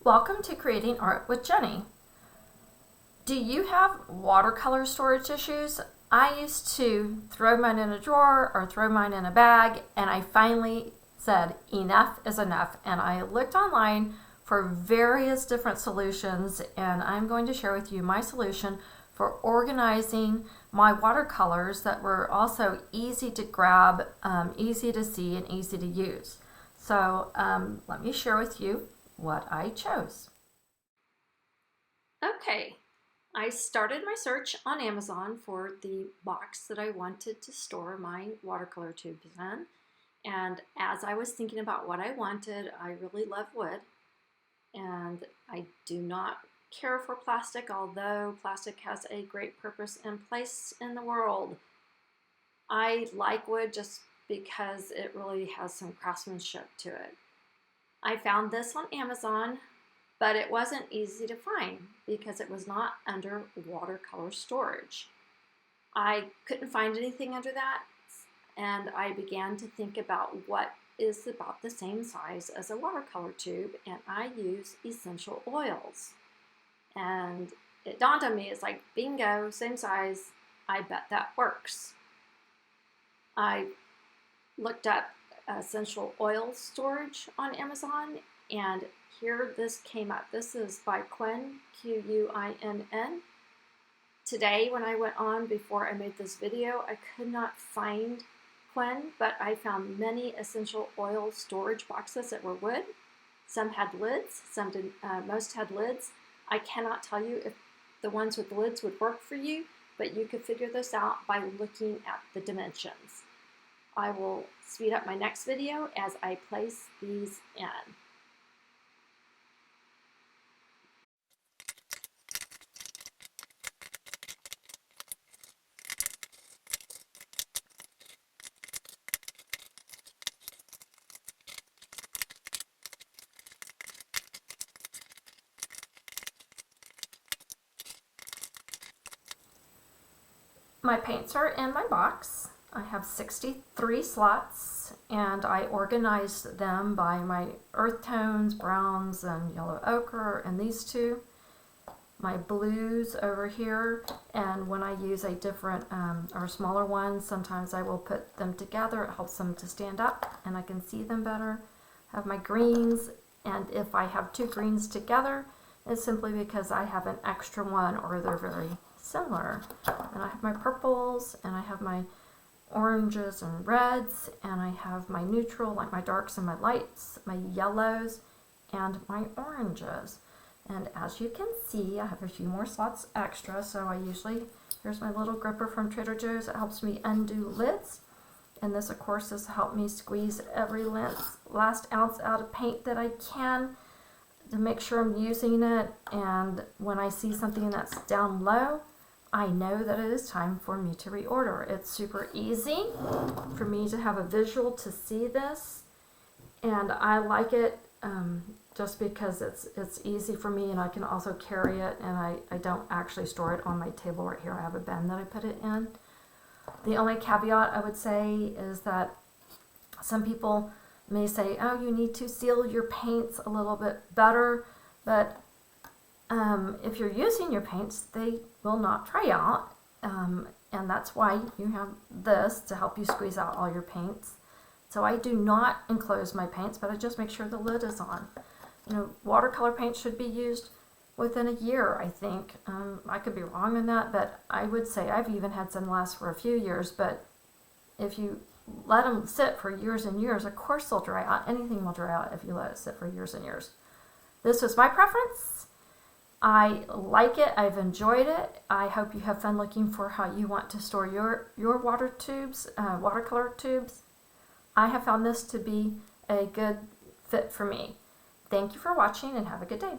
Welcome to Creating Art with Jenny. Do you have watercolor storage issues? I used to throw mine in a drawer or throw mine in a bag, and I finally said enough is enough, and I looked online for various different solutions, and I'm going to share with you my solution for organizing my watercolors that were also easy to grab, easy to see, and easy to use. So let me share with you what I chose. Okay, I started my search on Amazon for the box that I wanted to store my watercolor tubes in. And as I was thinking about what I wanted, I really love wood. And I do not care for plastic, although plastic has a great purpose and place in the world. I like wood just because it really has some craftsmanship to it. I found this on Amazon, but it wasn't easy to find because it was not under watercolor storage. I couldn't find anything under that, and I began to think about what is about the same size as a watercolor tube, and I use essential oils. And it dawned on me, it's like, bingo, same size, I bet that works. I looked up essential oil storage on Amazon, and here this came up. This is by Quinn, Quinn. Today when I went on before I made this video, I could not find Quinn, but I found many essential oil storage boxes that were wood. Some had lids, some did, most had lids. I cannot tell you if the ones with lids would work for you, but you could figure this out by looking at the dimensions. I will speed up my next video as I place these in. My paints are in my box. I have 63 slots, and I organized them by my earth tones, browns, and yellow ochre, and these two. My blues over here, and when I use a different or smaller one, sometimes I will put them together. It helps them to stand up, and I can see them better. I have my greens, and if I have two greens together, it's simply because I have an extra one or they're very similar. And I have my purples, and I have my oranges and reds, and I have my neutral, like my darks and my lights, my yellows, and my oranges. And as you can see, I have a few more slots extra, so I usually, here's my little gripper from Trader Joe's. It helps me undo lids. And this, of course, has helped me squeeze every last ounce out of paint that I can to make sure I'm using it. And when I see something that's down low, I know that it is time for me to reorder. It's super easy for me to have a visual to see this, and I like it just because it's easy for me, and I can also carry it, and I don't actually store it on my table right here. I have a bin that I put it in. The only caveat I would say is that some people may say, oh, you need to seal your paints a little bit better, but if you're using your paints, they will not dry out, and that's why you have this to help you squeeze out all your paints. So I do not enclose my paints, but I just make sure the lid is on. You know, watercolor paint should be used within a year, I think. I could be wrong on that, but I would say I've even had some last for a few years, but if you let them sit for years and years, of course they'll dry out. Anything will dry out if you let it sit for years and years. This was my preference. I like it. I've enjoyed it. I hope you have fun looking for how you want to store your watercolor tubes. I have found this to be a good fit for me. Thank you for watching, and have a good day.